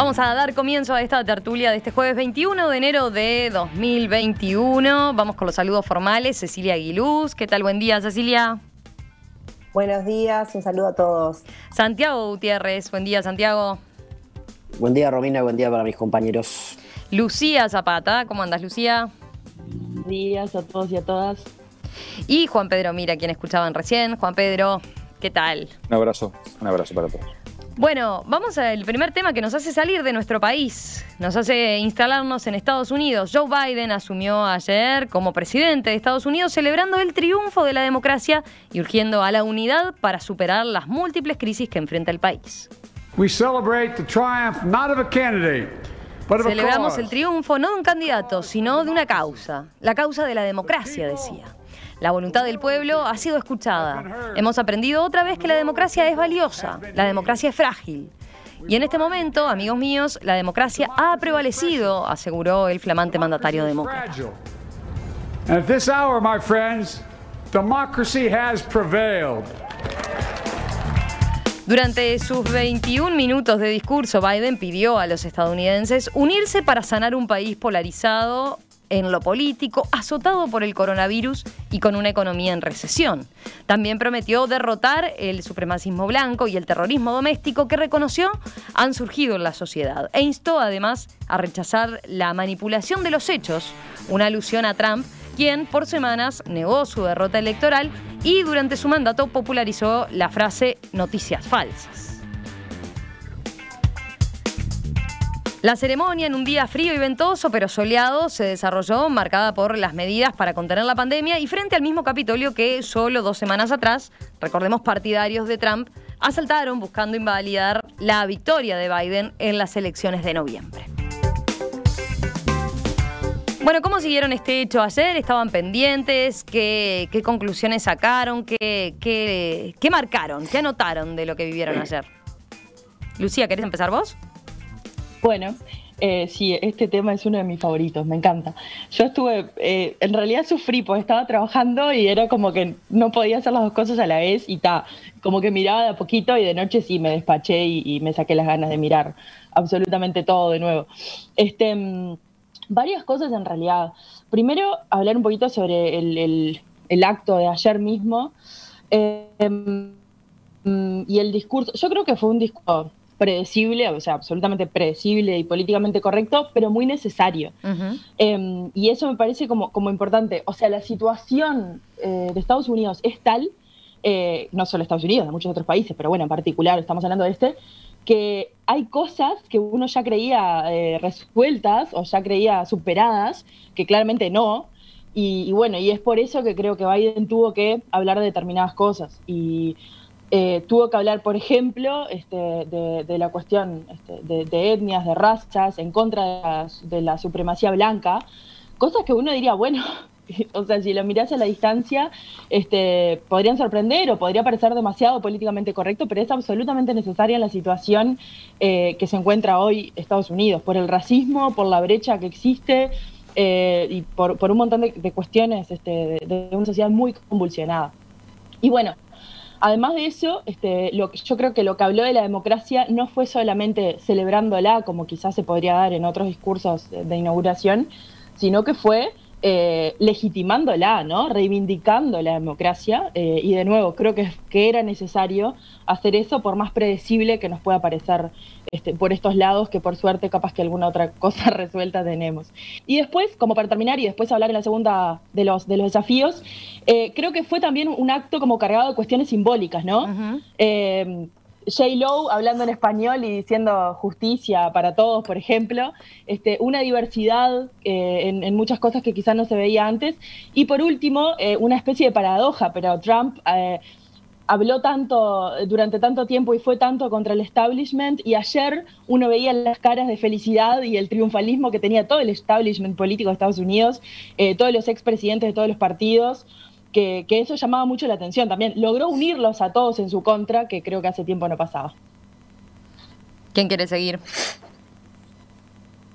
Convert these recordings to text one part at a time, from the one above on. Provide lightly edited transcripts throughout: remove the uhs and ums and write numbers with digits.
Vamos a dar comienzo a esta tertulia de este jueves 21 de enero de 2021. Vamos con los saludos formales. Cecilia Aguiluz. ¿Qué tal? Buen día, Cecilia. Buenos días, un saludo a todos. Santiago Gutiérrez. Buen día, Santiago. Buen día, Romina. Buen día para mis compañeros. Lucía Zapata. ¿Cómo andas, Lucía? Buenos días a todos y a todas. Y Juan Pedro Mira, quien escuchaban recién. Juan Pedro, ¿qué tal? Un abrazo para todos. Bueno, vamos al primer tema que nos hace salir de nuestro país, nos hace instalarnos en Estados Unidos. Joe Biden asumió ayer como presidente de Estados Unidos, celebrando el triunfo de la democracia y urgiendo a la unidad para superar las múltiples crisis que enfrenta el país. We celebrate the triumph not of a candidate, but of a Celebramos cause. el triunfo no de un candidato, sino de una causa, la causa de la democracia, decía. La voluntad del pueblo ha sido escuchada. Hemos aprendido otra vez que la democracia es valiosa, la democracia es frágil. Y en este momento, amigos míos, la democracia ha prevalecido, aseguró el flamante mandatario demócrata. And at this hour, my friends, democracy has prevailed. Durante sus 21 minutos de discurso, Biden pidió a los estadounidenses unirse para sanar un país polarizado en lo político, azotado por el coronavirus y con una economía en recesión. También prometió derrotar el supremacismo blanco y el terrorismo doméstico que reconoció han surgido en la sociedad e instó además a rechazar la manipulación de los hechos, una alusión a Trump, quien por semanas negó su derrota electoral y durante su mandato popularizó la frase noticias falsas. La ceremonia, en un día frío y ventoso, pero soleado, se desarrolló marcada por las medidas para contener la pandemia y frente al mismo Capitolio que solo 2 semanas atrás, recordemos, partidarios de Trump asaltaron buscando invalidar la victoria de Biden en las elecciones de noviembre. Bueno, ¿cómo siguieron este hecho ayer? ¿Estaban pendientes? ¿Qué conclusiones sacaron? ¿Qué marcaron? ¿Qué anotaron de lo que vivieron ayer? Lucía, ¿querés empezar vos? Bueno, sí, este tema es uno de mis favoritos, me encanta. Yo estuve, en realidad sufrí, porque estaba trabajando y era como que no podía hacer las dos cosas a la vez y como que miraba de a poquito y de noche sí me despaché y me saqué las ganas de mirar absolutamente todo de nuevo. Varias cosas en realidad. Primero, hablar un poquito sobre el acto de ayer mismo y el discurso. Yo creo que fue un discurso predecible, o sea, absolutamente predecible y políticamente correcto, pero muy necesario. Y eso me parece como importante. O sea, la situación de Estados Unidos es tal, no solo Estados Unidos, de muchos otros países, pero bueno, en particular estamos hablando de que hay cosas que uno ya creía resueltas o ya creía superadas, que claramente no. Y bueno, y es por eso que creo que Biden tuvo que hablar de determinadas cosas. Y tuvo que hablar, por ejemplo, de la cuestión de etnias, de razas, en contra de la supremacía blanca, cosas que uno diría, bueno, o sea, si lo mirás a la distancia, podrían sorprender o podría parecer demasiado políticamente correcto, pero es absolutamente necesaria en la situación que se encuentra hoy Estados Unidos, por el racismo, por la brecha que existe y por un montón de cuestiones de una sociedad muy convulsionada. Y bueno, además de eso, yo creo que lo que habló de la democracia no fue solamente celebrándola, como quizás se podría dar en otros discursos de inauguración, sino que fue legitimándola, ¿no? Reivindicando la democracia. Y de nuevo, creo que era necesario hacer eso, por más predecible que nos pueda parecer por estos lados, que por suerte capaz que alguna otra cosa resuelta tenemos. Y después, como para terminar, y después hablar en la segunda de los desafíos, creo que fue también un acto como cargado de cuestiones simbólicas, ¿no? J-Lo hablando en español y diciendo justicia para todos, por ejemplo, una diversidad en muchas cosas que quizás no se veía antes. Y por último, una especie de paradoja, pero Trump habló tanto durante tanto tiempo y fue tanto contra el establishment, y ayer uno veía las caras de felicidad y el triunfalismo que tenía todo el establishment político de Estados Unidos, todos los expresidentes de todos los partidos, que eso llamaba mucho la atención también. Logró unirlos a todos en su contra, que creo que hace tiempo no pasaba. ¿Quién quiere seguir?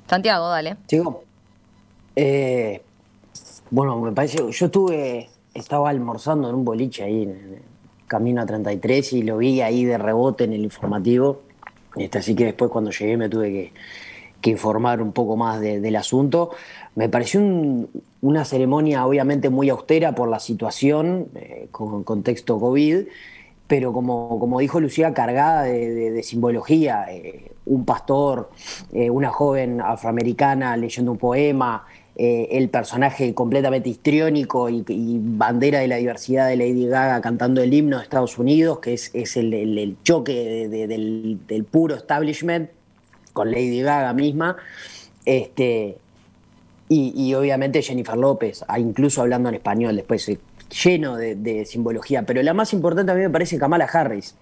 Santiago, dale. ¿Sigo? Bueno, me parece, estaba almorzando en un boliche ahí en camino a 33 y lo vi ahí de rebote en el informativo Así que después cuando llegué me tuve que informar un poco más del asunto. Me pareció una ceremonia obviamente muy austera por la situación, con contexto COVID, pero como dijo Lucía, cargada de simbología. Un pastor, una joven afroamericana leyendo un poema, el personaje completamente histriónico y bandera de la diversidad de Lady Gaga cantando el himno de Estados Unidos, que es el choque del puro establishment con Lady Gaga misma. Y obviamente Jennifer López, incluso hablando en español después, lleno de simbología. Pero la más importante a mí me parece Kamala Harris,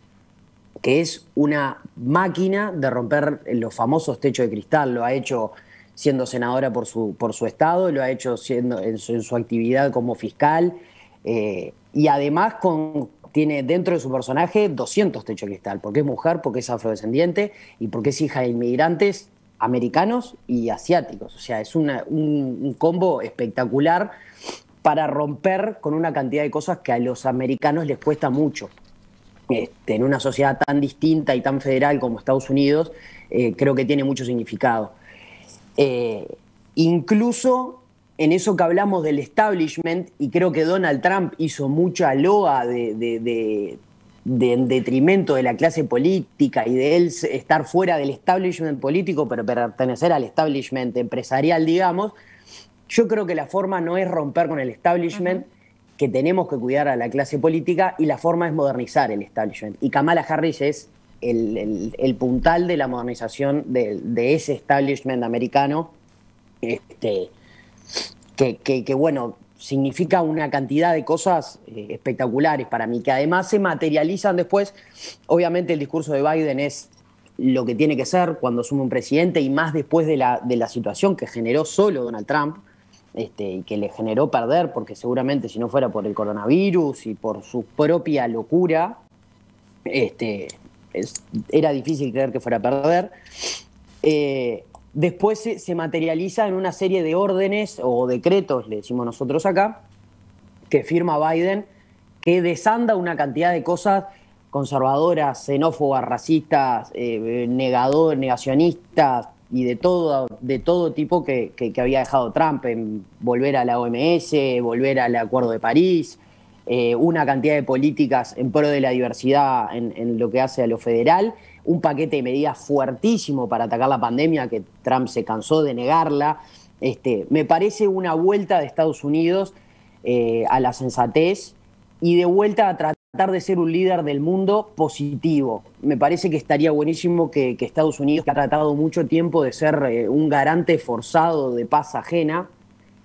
que es una máquina de romper los famosos techos de cristal. Lo ha hecho siendo senadora por su estado, lo ha hecho en su actividad como fiscal, y además tiene dentro de su personaje 200 techos de cristal, porque es mujer, porque es afrodescendiente y porque es hija de inmigrantes americanos y asiáticos. O sea, es un combo espectacular para romper con una cantidad de cosas que a los americanos les cuesta mucho. En una sociedad tan distinta y tan federal como Estados Unidos, creo que tiene mucho significado. Incluso en eso que hablamos del establishment, y creo que Donald Trump hizo mucha loa en detrimento de la clase política y de él estar fuera del establishment político, pero pertenecer al establishment empresarial, digamos. Yo creo que la forma no es romper con el establishment, que tenemos que cuidar a la clase política, y la forma es modernizar el establishment. Y Kamala Harris es el puntal de la modernización de ese establishment americano, que bueno, significa una cantidad de cosas espectaculares para mí, que además se materializan después. Obviamente el discurso de Biden es lo que tiene que ser cuando asume un presidente, y más después de la situación que generó solo Donald Trump, y que le generó perder, porque seguramente si no fuera por el coronavirus y por su propia locura, era difícil creer que fuera a perder. Después se materializa en una serie de órdenes o decretos, le decimos nosotros acá, que firma Biden, que desanda una cantidad de cosas conservadoras, xenófobas, racistas, negacionistas y de todo tipo que había dejado Trump, en volver a la OMS, volver al Acuerdo de París, una cantidad de políticas en pro de la diversidad en lo que hace a lo federal, un paquete de medidas fuertísimo para atacar la pandemia que Trump se cansó de negarla. Me parece una vuelta de Estados Unidos a la sensatez y de vuelta a tratar de ser un líder del mundo positivo. Me parece que estaría buenísimo que Estados Unidos, que ha tratado mucho tiempo de ser un garante forzado de paz ajena,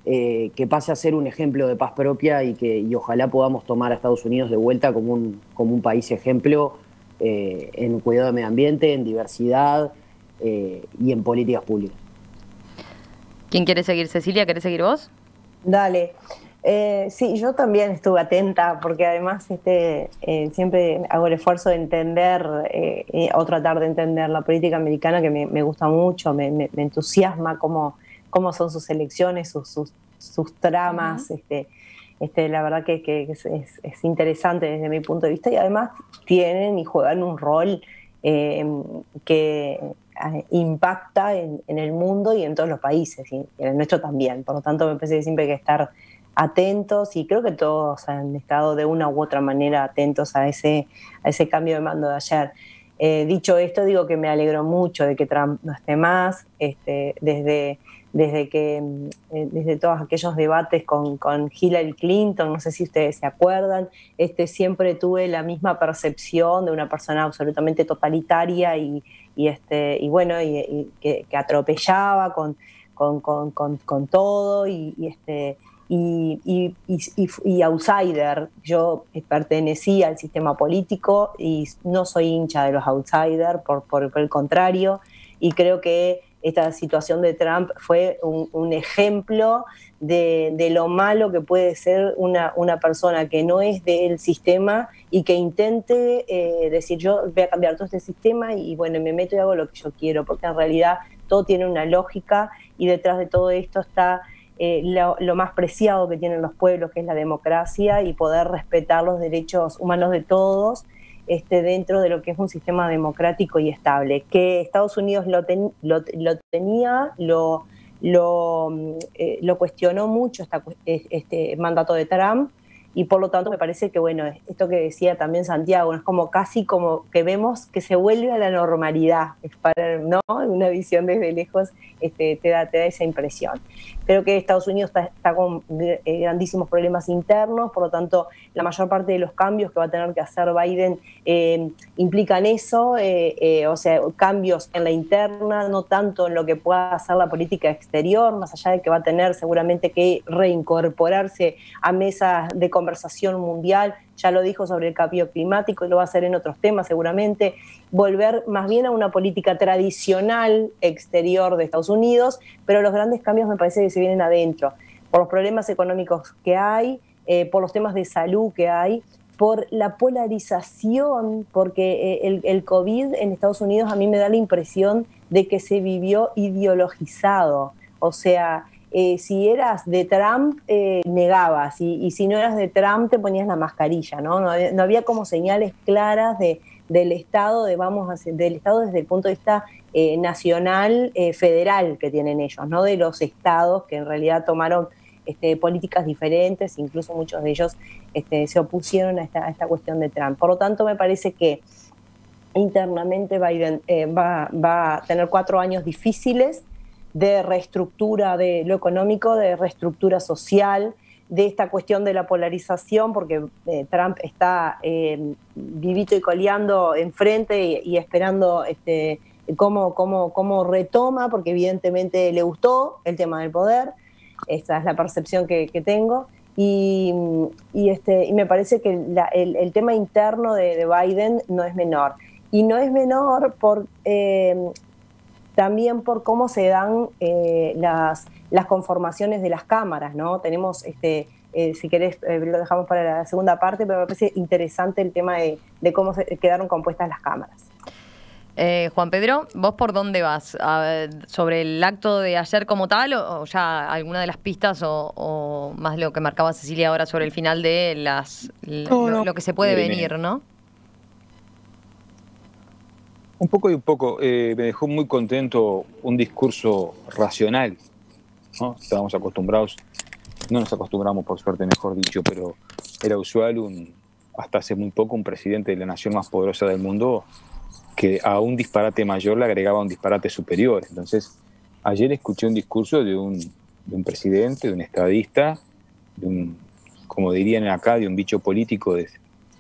que pase a ser un ejemplo de paz propia, y ojalá podamos tomar a Estados Unidos de vuelta como un país ejemplo en cuidado del medio ambiente, en diversidad y en políticas públicas. ¿Quién quiere seguir? Cecilia, ¿querés seguir vos? Dale. Sí, yo también estuve atenta, porque además siempre hago el esfuerzo de entender o tratar de entender la política americana, que me gusta mucho, me entusiasma cómo son sus elecciones, sus tramas. La verdad que es interesante desde mi punto de vista, y además tienen y juegan un rol que impacta en el mundo y en todos los países, y en el nuestro también. Por lo tanto, me parece que siempre hay que estar atentos, y creo que todos han estado de una u otra manera atentos a ese cambio de mando de ayer. Dicho esto, digo que me alegro mucho de que Trump no esté más, desde todos aquellos debates con Hillary Clinton, no sé si ustedes se acuerdan, siempre tuve la misma percepción de una persona absolutamente totalitaria y que atropellaba con todo, y outsider. Yo pertenecía al sistema político y no soy hincha de los outsiders, por el contrario, y creo que esta situación de Trump fue un ejemplo de lo malo que puede ser una persona que no es del sistema y que intente decir: yo voy a cambiar todo este sistema y bueno, me meto y hago lo que yo quiero, porque en realidad todo tiene una lógica, y detrás de todo esto está lo más preciado que tienen los pueblos, que es la democracia, y poder respetar los derechos humanos de todos, dentro de lo que es un sistema democrático y estable. Que Estados Unidos lo tenía, lo cuestionó mucho este mandato de Trump, y por lo tanto me parece que, bueno, esto que decía también Santiago, es como casi como que vemos que se vuelve a la normalidad, ¿no? Una visión desde lejos te da esa impresión. Creo que Estados Unidos está con grandísimos problemas internos, por lo tanto la mayor parte de los cambios que va a tener que hacer Biden implican eso, o sea, cambios en la interna, no tanto en lo que pueda hacer la política exterior, más allá de que va a tener seguramente que reincorporarse a mesas de conversación mundial. Ya lo dijo sobre el cambio climático y lo va a hacer en otros temas seguramente, volver más bien a una política tradicional exterior de Estados Unidos, pero los grandes cambios me parece que se vienen adentro, por los problemas económicos que hay, por los temas de salud que hay, por la polarización, porque el COVID en Estados Unidos a mí me da la impresión de que se vivió ideologizado, o sea, si eras de Trump, negabas, y si no eras de Trump, te ponías la mascarilla, ¿no? No había como señales claras del Estado, del Estado desde el punto de vista nacional, federal que tienen ellos, ¿no? De los estados que en realidad tomaron políticas diferentes, incluso muchos de ellos se opusieron a esta cuestión de Trump. Por lo tanto, me parece que internamente Biden va a tener 4 años difíciles de reestructura de lo económico, de reestructura social, de esta cuestión de la polarización, porque Trump está vivito y coleando enfrente y esperando cómo retoma, porque evidentemente le gustó el tema del poder. Esa es la percepción que tengo. Y me parece que el tema interno de Biden no es menor. Y no es menor también por cómo se dan las conformaciones de las cámaras, ¿no? Tenemos, si querés, lo dejamos para la segunda parte, pero me parece interesante el tema de cómo quedaron compuestas las cámaras. Juan Pedro, ¿vos por dónde vas? ¿Sobre el acto de ayer como tal o ya alguna de las pistas o más lo que marcaba Cecilia ahora sobre el final de lo que se puede venir, ¿no? Un poco y un poco. Me dejó muy contento un discurso racional, ¿no? Estábamos acostumbrados, no nos acostumbramos por suerte, mejor dicho, pero era usual hasta hace muy poco un presidente de la nación más poderosa del mundo que a un disparate mayor le agregaba un disparate superior. Entonces, ayer escuché un discurso de un presidente, de un estadista, como dirían acá, de un bicho político de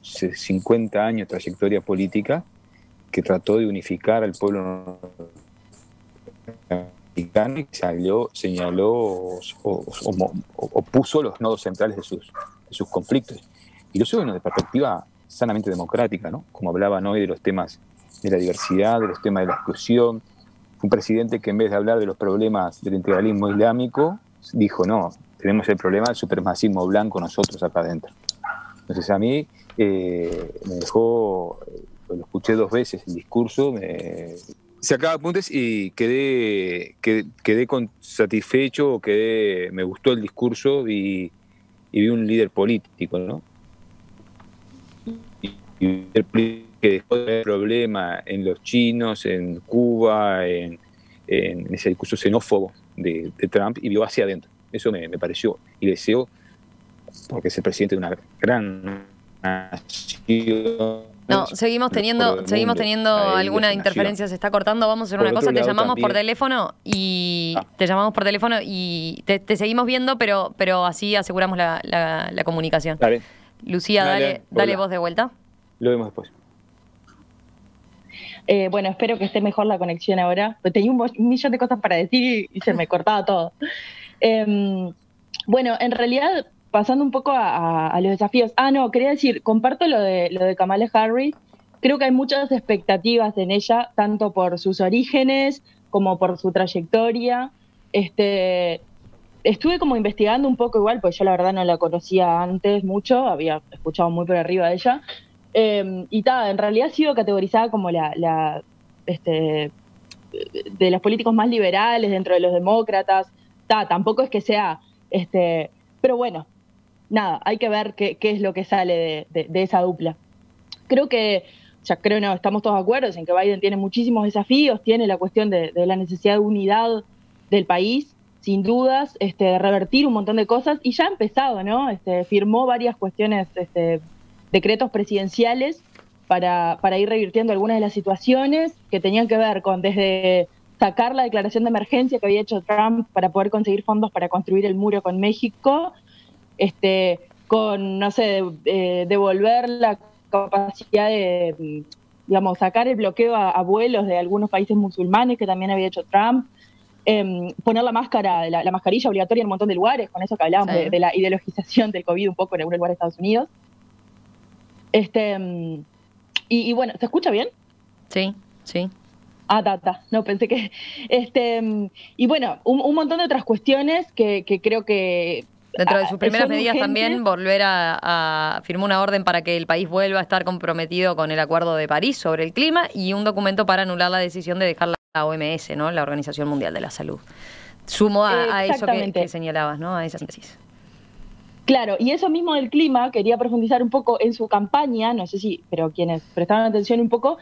50 años de trayectoria política, que trató de unificar al pueblo norteamericano y señaló o puso los nodos centrales de sus conflictos. Y lo hizo de perspectiva sanamente democrática, ¿no? Como hablaban hoy de los temas de la diversidad, de los temas de la exclusión. Fue un presidente que en vez de hablar de los problemas del integralismo islámico, dijo, no, tenemos el problema del supremacismo blanco nosotros acá adentro. Entonces a mí me dejó... Lo escuché 2 veces el discurso, sacaba apuntes y quedé satisfecho, me gustó el discurso y vi un líder político, ¿no? Y que dejó de haber problema en los chinos, en Cuba, en ese discurso xenófobo de Trump, y vio hacia adentro. Eso me pareció, y deseo, porque es el presidente de una gran nación. No, seguimos teniendo alguna interferencia, se está cortando. Vamos a hacer una cosa, te llamamos por teléfono y te seguimos viendo, pero así aseguramos la comunicación. Dale. Lucía, dale vos de vuelta. Lo vemos después. Bueno, espero que esté mejor la conexión ahora. Tenía un millón de cosas para decir y se me cortaba todo. Bueno, en realidad, pasando un poco a los desafíos. Quería decir, comparto lo de Kamala Harris. Creo que hay muchas expectativas en ella, tanto por sus orígenes como por su trayectoria. Estuve como investigando un poco igual, porque yo la verdad no la conocía antes mucho, había escuchado muy por arriba de ella. En realidad ha sido categorizada como de los políticos más liberales dentro de los demócratas. Tampoco es que sea, pero bueno, nada, hay que ver qué es lo que sale de esa dupla. Creo que, estamos todos de acuerdo en que Biden tiene muchísimos desafíos, tiene la cuestión de la necesidad de unidad del país, sin dudas, revertir un montón de cosas, y ya ha empezado, ¿no? Firmó varias cuestiones, decretos presidenciales para ir revirtiendo algunas de las situaciones que tenían que ver con desde sacar la declaración de emergencia que había hecho Trump para poder conseguir fondos para construir el muro con México, con, no sé, devolver la capacidad de, digamos, sacar el bloqueo a vuelos de algunos países musulmanes que también había hecho Trump, poner la mascarilla obligatoria en un montón de lugares, con eso que hablábamos de la ideologización del COVID un poco en algunos lugares de Estados Unidos. Y bueno, ¿se escucha bien? Sí, sí. No, pensé que... y bueno, un montón de otras cuestiones que creo que... Dentro de sus primeras medidas urgentes. también firmó una orden para que el país vuelva a estar comprometido con el Acuerdo de París sobre el clima y un documento para anular la decisión de dejar la OMS, ¿no? La Organización Mundial de la Salud. Sumo a eso que señalabas, ¿no? A esa síntesis. Claro, y eso mismo del clima, quería profundizar un poco en su campaña, no sé si, pero quienes prestaron atención un poco,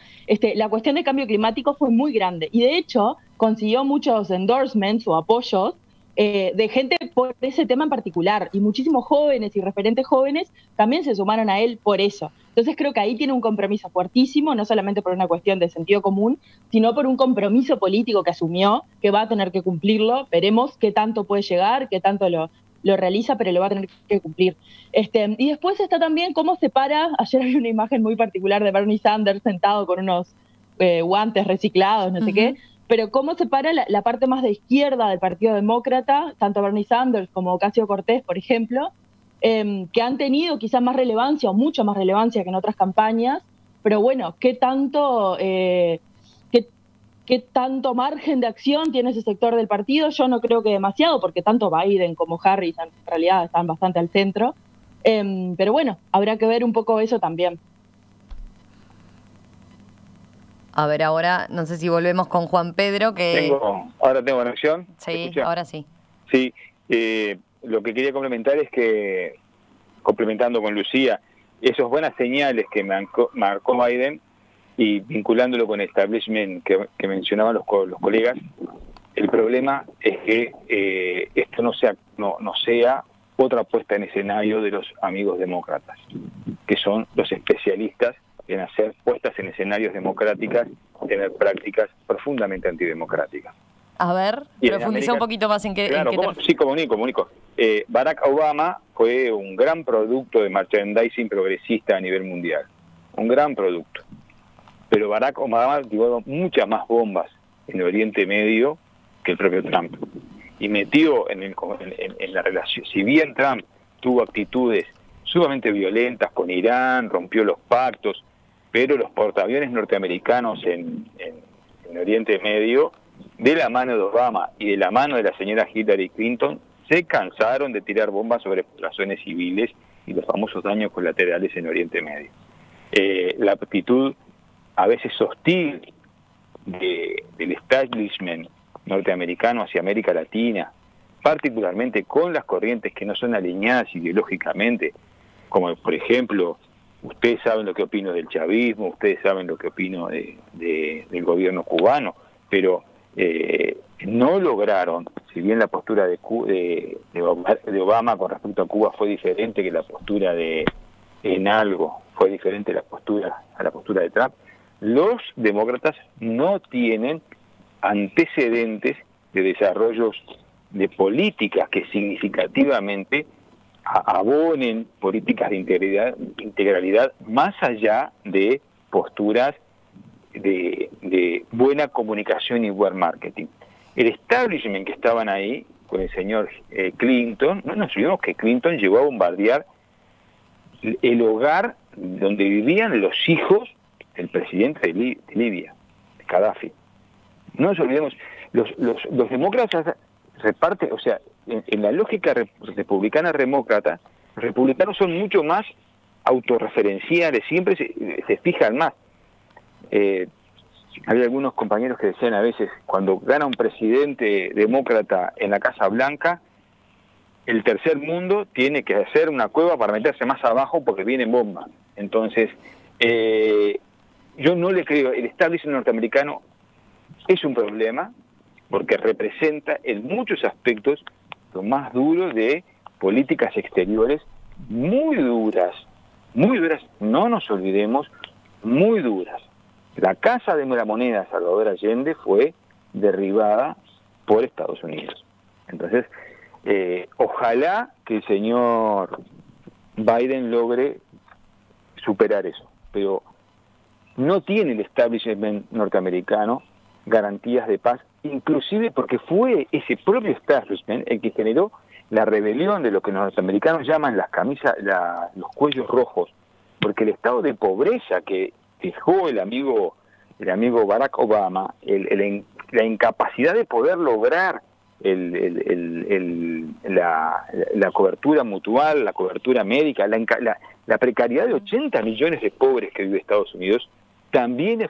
la cuestión de cambio climático fue muy grande y de hecho consiguió muchos endorsements o apoyos de gente por ese tema en particular, y muchísimos jóvenes y referentes jóvenes también se sumaron a él por eso. Entonces creo que ahí tiene un compromiso fuertísimo, no solamente por una cuestión de sentido común, sino por un compromiso político que asumió, que va a tener que cumplirlo. Veremos qué tanto puede llegar, qué tanto lo realiza, pero lo va a tener que cumplir. Y después está también cómo separa, ayer había una imagen muy particular de Bernie Sanders sentado con unos guantes reciclados, no sé qué, pero cómo separa la parte más de izquierda del Partido Demócrata, tanto Bernie Sanders como Ocasio-Cortez, por ejemplo, que han tenido quizás más relevancia o mucha más relevancia que en otras campañas, pero bueno, ¿qué tanto margen de acción tiene ese sector del partido? Yo no creo que demasiado, porque tanto Biden como Harris en realidad están bastante al centro, pero bueno, habrá que ver un poco eso también. A ver, ahora no sé si volvemos con Juan Pedro, que... Ahora tengo conexión. Sí, ahora sí. Sí, lo que quería complementar es que, complementando con Lucía, esas buenas señales que marcó Biden, y vinculándolo con el establishment que mencionaban los colegas, el problema es que esto no sea otra puesta en escenario de los amigos demócratas, que son los especialistas en hacer puestas en escenarios democráticas, tener prácticas profundamente antidemocráticas. A ver, profundiza un poquito más en qué... Claro, sí, comunico. Barack Obama fue un gran producto de merchandising progresista a nivel mundial, un gran producto. Pero Barack Obama dio muchas más bombas en el Oriente Medio que el propio Trump. Y metió en la relación, si bien Trump tuvo actitudes sumamente violentas con Irán, rompió los pactos, pero los portaaviones norteamericanos en Oriente Medio, de la mano de Obama y de la mano de la señora Hillary Clinton, se cansaron de tirar bombas sobre poblaciones civiles y los famosos daños colaterales en Oriente Medio. La actitud a veces hostil del establishment norteamericano hacia América Latina, particularmente con las corrientes que no son alineadas ideológicamente, como por ejemplo, ustedes saben lo que opino del chavismo, ustedes saben lo que opino del gobierno cubano, pero no lograron, si bien la postura de Obama con respecto a Cuba fue diferente que la postura en algo, fue diferente a la postura de Trump, los demócratas no tienen antecedentes de desarrollos de políticas que significativamente abonen políticas de integralidad más allá de posturas de buena comunicación y buen marketing. El establishment que estaban ahí con el señor Clinton, no nos olvidemos que Clinton llegó a bombardear el hogar donde vivían los hijos del presidente de Libia, de Gaddafi. No nos olvidemos, los demócratas reparten, o sea, en la lógica republicana demócrata, los republicanos son mucho más autorreferenciales, siempre se fijan más. Había algunos compañeros que decían a veces, cuando gana un presidente demócrata en la Casa Blanca, el tercer mundo tiene que hacer una cueva para meterse más abajo porque vienen bombas. Entonces, Yo no le creo, el establishment norteamericano es un problema porque representa en muchos aspectos lo más duro de políticas exteriores muy duras, no nos olvidemos, muy duras. La Casa de la Moneda Salvador Allende fue derribada por Estados Unidos. Entonces, ojalá que el señor Biden logre superar eso, pero no tiene el establishment norteamericano garantías de paz, inclusive porque fue ese propio establishment el que generó la rebelión de lo que los norteamericanos llaman las camisas, los cuellos rojos, porque el estado de pobreza que dejó el amigo Barack Obama, la incapacidad de poder lograr la cobertura mutual, la cobertura médica, la precariedad de 80 millones de pobres que vive Estados Unidos, también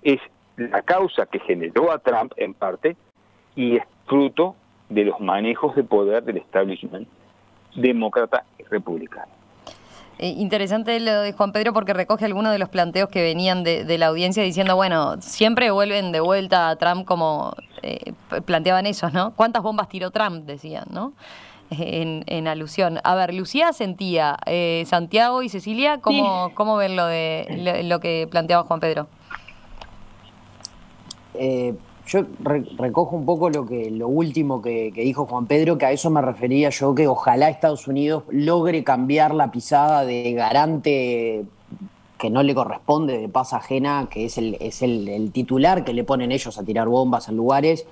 es la causa que generó a Trump en parte, y es fruto de los manejos de poder del establishment demócrata y republicano. Interesante lo de Juan Pedro porque recoge algunos de los planteos que venían de la audiencia diciendo, bueno, siempre vuelven de vuelta a Trump como planteaban esos, ¿no? ¿Cuántas bombas tiró Trump? Decían, ¿no? En alusión. A ver, Lucía Sentía, Santiago y Cecilia, ¿cómo ven lo que planteaba Juan Pedro? Yo recojo un poco lo último que dijo Juan Pedro, que a eso me refería yo, que ojalá Estados Unidos logre cambiar la pisada de garante que no le corresponde de paz ajena, que es el titular que le ponen ellos a tirar bombas en lugares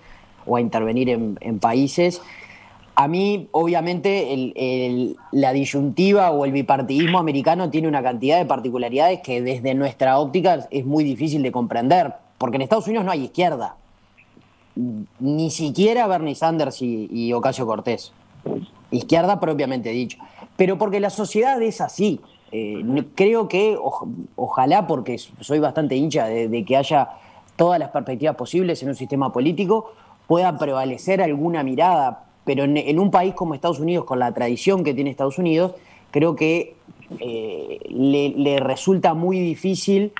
o a intervenir en países. A mí, obviamente, la disyuntiva o el bipartidismo americano tiene una cantidad de particularidades que desde nuestra óptica es muy difícil de comprender, porque en Estados Unidos no hay izquierda. Ni siquiera Bernie Sanders y Ocasio-Cortez. Izquierda propiamente dicho. Pero porque la sociedad es así. Creo que, ojalá, porque soy bastante hincha de que haya todas las perspectivas posibles en un sistema político, pueda prevalecer alguna mirada. Pero en un país como Estados Unidos, con la tradición que tiene Estados Unidos, creo que le resulta muy difícil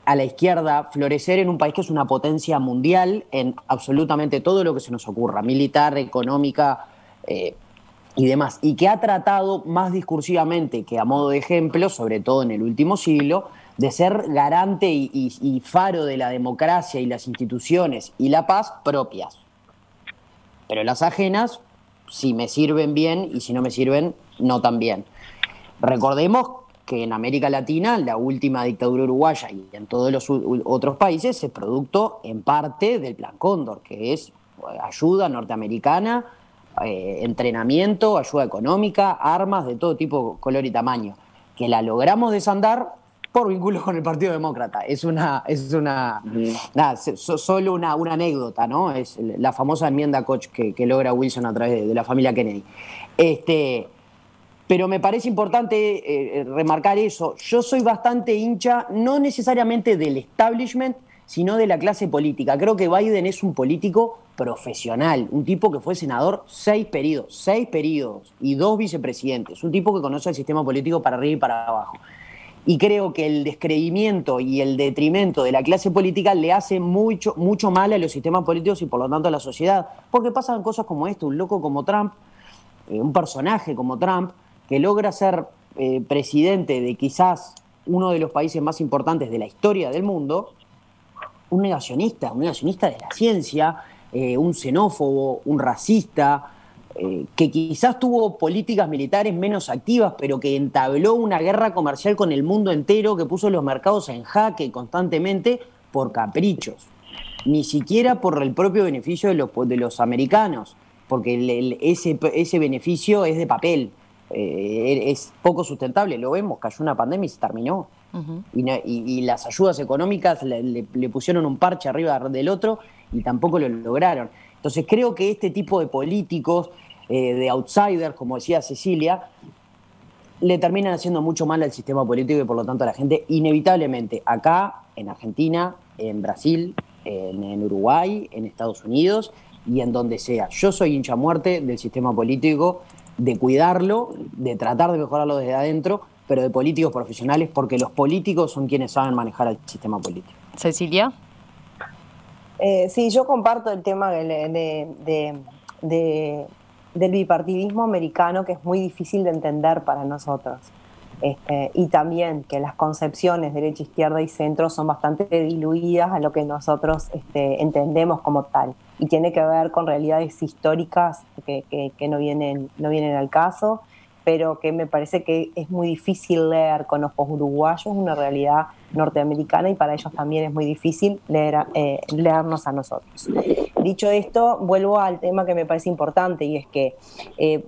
a la izquierda florecer en un país que es una potencia mundial en absolutamente todo lo que se nos ocurra, militar, económica y demás, y que ha tratado más discursivamente que a modo de ejemplo, sobre todo en el último siglo, de ser garante y faro de la democracia y las instituciones y la paz propias. Pero las ajenas, si me sirven bien y si no me sirven, no tan bien. Recordemos que en América Latina la última dictadura uruguaya y en todos los otros países es producto en parte del Plan Cóndor, que es ayuda norteamericana, entrenamiento, ayuda económica, armas de todo tipo, color y tamaño, que la logramos desandar por vínculos con el Partido Demócrata. Es solo una anécdota, ¿no? Es la famosa enmienda Koch que logra Wilson a través de la familia Kennedy. Pero me parece importante remarcar eso. Yo soy bastante hincha, no necesariamente del establishment, sino de la clase política. Creo que Biden es un político profesional, un tipo que fue senador 6 periodos y 2 vicepresidentes, un tipo que conoce el sistema político para arriba y para abajo. Y creo que el descreimiento y el detrimento de la clase política le hace mucho mal a los sistemas políticos y por lo tanto a la sociedad. Porque pasan cosas como esto, un loco como Trump, un personaje como Trump, que logra ser presidente de quizás uno de los países más importantes de la historia del mundo, un negacionista de la ciencia, un xenófobo, un racista, que quizás tuvo políticas militares menos activas, pero que entabló una guerra comercial con el mundo entero, que puso los mercados en jaque constantemente por caprichos, ni siquiera por el propio beneficio de los americanos, porque ese beneficio es de papel. Es poco sustentable, lo vemos, cayó una pandemia y se terminó. Uh-huh. Y las ayudas económicas le pusieron un parche arriba del otro y tampoco lo lograron. Entonces creo que este tipo de políticos, de outsiders, como decía Cecilia, le terminan haciendo mucho mal al sistema político y por lo tanto a la gente, inevitablemente, acá, en Argentina, en Brasil, en Uruguay, en Estados Unidos y en donde sea. Yo soy hincha a muerte del sistema político, de cuidarlo, de tratar de mejorarlo desde adentro, pero de políticos profesionales, porque los políticos son quienes saben manejar el sistema político. Cecilia. Sí, yo comparto el tema del bipartidismo americano, que es muy difícil de entender para nosotros. Y también que las concepciones derecha, izquierda y centro son bastante diluidas a lo que nosotros entendemos como tal. Y tiene que ver con realidades históricas que no vienen al caso, pero que me parece que es muy difícil leer con ojos uruguayos una realidad norteamericana, y para ellos también es muy difícil leernos a nosotros. Dicho esto, vuelvo al tema que me parece importante, y es que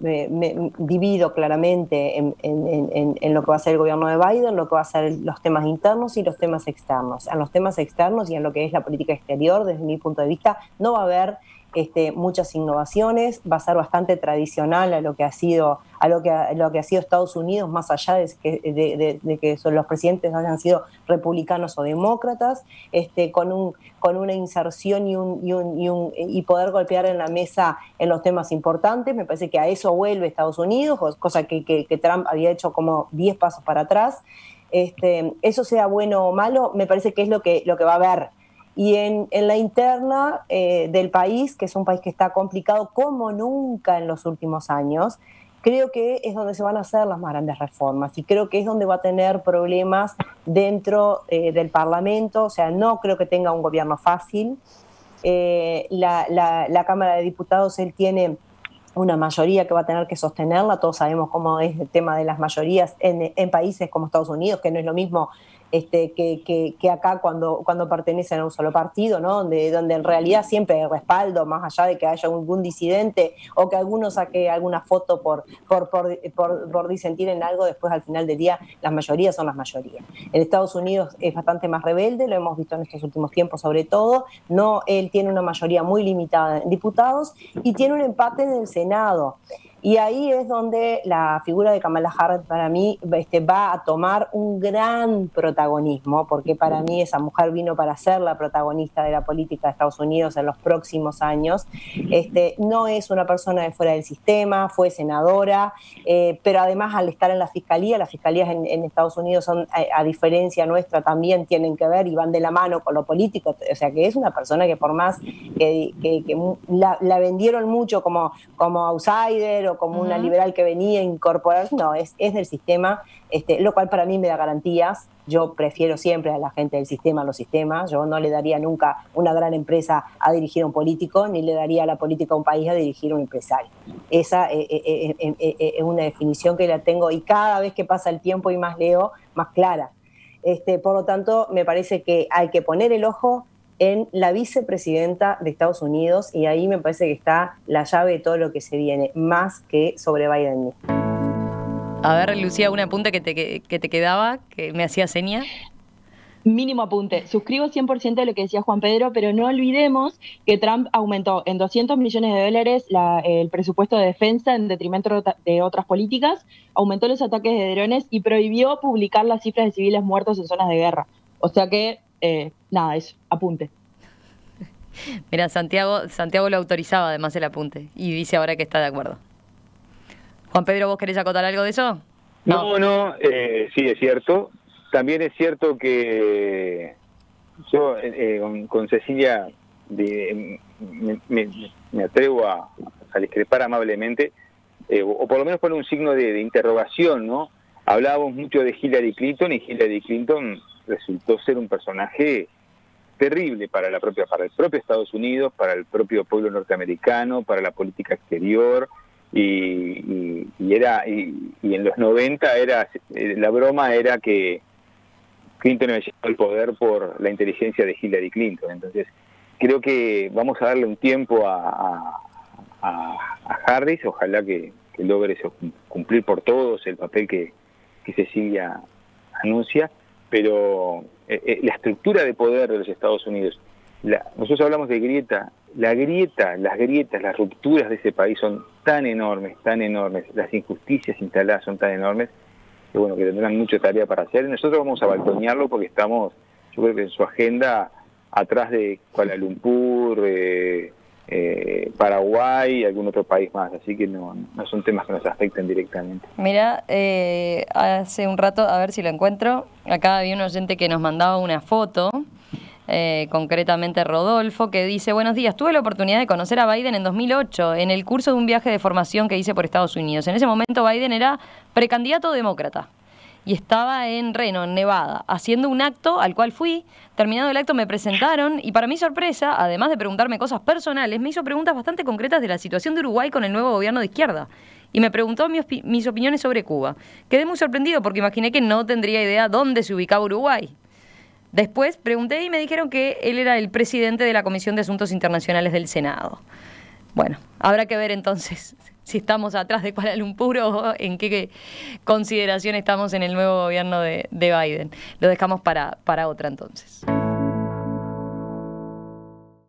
me divido claramente en lo que va a ser el gobierno de Biden, lo que va a ser los temas internos y los temas externos. En los temas externos y en lo que es la política exterior, desde mi punto de vista, no va a haber muchas innovaciones, va a ser bastante tradicional a lo que ha sido Estados Unidos, más allá de que los presidentes hayan sido republicanos o demócratas, con una inserción y poder golpear en la mesa en los temas importantes. Me parece que a eso vuelve Estados Unidos, cosa que Trump había hecho como 10 pasos para atrás. Eso sea bueno o malo, me parece que es lo que va a haber. Y en la interna del país, que es un país que está complicado como nunca en los últimos años, creo que es donde se van a hacer las más grandes reformas, y creo que es donde va a tener problemas dentro del Parlamento. O sea, no creo que tenga un gobierno fácil. La Cámara de Diputados, él tiene una mayoría que va a tener que sostenerla. Todos sabemos cómo es el tema de las mayorías en países como Estados Unidos, que no es lo mismo que acá cuando pertenecen a un solo partido, ¿no? Donde en realidad siempre hay respaldo, más allá de que haya algún disidente o que alguno saque alguna foto por disentir en algo. Después, al final del día, las mayorías son las mayorías. En Estados Unidos es bastante más rebelde, lo hemos visto en estos últimos tiempos sobre todo. Él tiene una mayoría muy limitada en diputados y tiene un empate en el Senado. Y ahí es donde la figura de Kamala Harris para mí va a tomar un gran protagonismo, porque para mí esa mujer vino para ser la protagonista de la política de Estados Unidos en los próximos años. No es una persona de fuera del sistema, fue senadora, pero además al estar en las fiscalías en Estados Unidos son, a diferencia nuestra, también tienen que ver y van de la mano con lo político. O sea que es una persona que por más que la vendieron mucho como outsider o como una liberal que venía a incorporar, no, es del sistema, lo cual para mí me da garantías. Yo prefiero siempre a la gente del sistema a los sistemas. Yo no le daría nunca una gran empresa a dirigir a un político, ni le daría a la política a un país a dirigir a un empresario. Esa es una definición que la tengo, y cada vez que pasa el tiempo y más leo, más clara. Por lo tanto, me parece que hay que poner el ojo en la vicepresidenta de Estados Unidos, y ahí me parece que está la llave de todo lo que se viene, más que sobre Biden mismo. A ver, Lucía, un apunte que te quedaba, que me hacía seña. Mínimo apunte. Suscribo 100% de lo que decía Juan Pedro, pero no olvidemos que Trump aumentó en $200 millones el presupuesto de defensa en detrimento de otras políticas, aumentó los ataques de drones y prohibió publicar las cifras de civiles muertos en zonas de guerra. O sea que, nada, eso, apunte. Mira, Santiago lo autorizaba además el apunte, y dice ahora que está de acuerdo. Juan Pedro, ¿vos querés acotar algo de eso? No, sí, es cierto. También es cierto que yo con Cecilia me atrevo a discrepar amablemente, o por lo menos poner un signo de interrogación, ¿no? Hablábamos mucho de Hillary Clinton, y Hillary Clinton resultó ser un personaje terrible para el propio Estados Unidos, para el propio pueblo norteamericano, para la política exterior, y en los 90 la broma era que Clinton había llegado al poder por la inteligencia de Hillary Clinton. Entonces creo que vamos a darle un tiempo a Harris. Ojalá que logre cumplir por todos el papel que Cecilia anuncia, pero la estructura de poder de los Estados Unidos, nosotros hablamos de grieta, las grietas, las rupturas de ese país son tan enormes, las injusticias instaladas son tan enormes, que bueno, que tendrán mucha tarea para hacer. Y nosotros vamos a balconearlo porque estamos, yo creo que en su agenda, atrás de Kuala Lumpur, Paraguay y algún otro país más, así que no son temas que nos afecten directamente. Mira, hace un rato, a ver si lo encuentro, acá había un oyente que nos mandaba una foto, concretamente Rodolfo, que dice: buenos días, tuve la oportunidad de conocer a Biden en 2008 en el curso de un viaje de formación que hice por Estados Unidos. En ese momento Biden era precandidato demócrata y estaba en Reno, en Nevada, haciendo un acto al cual fui. Terminado el acto me presentaron y, para mi sorpresa, además de preguntarme cosas personales, me hizo preguntas bastante concretas de la situación de Uruguay con el nuevo gobierno de izquierda. Y me preguntó mis opiniones sobre Cuba. Quedé muy sorprendido porque imaginé que no tendría idea dónde se ubicaba Uruguay. Después pregunté y me dijeron que él era el presidente de la Comisión de Asuntos Internacionales del Senado. Bueno, habrá que ver entonces si estamos atrás de Kuala Lumpur o en qué consideración estamos en el nuevo gobierno de Biden. Lo dejamos para otra entonces.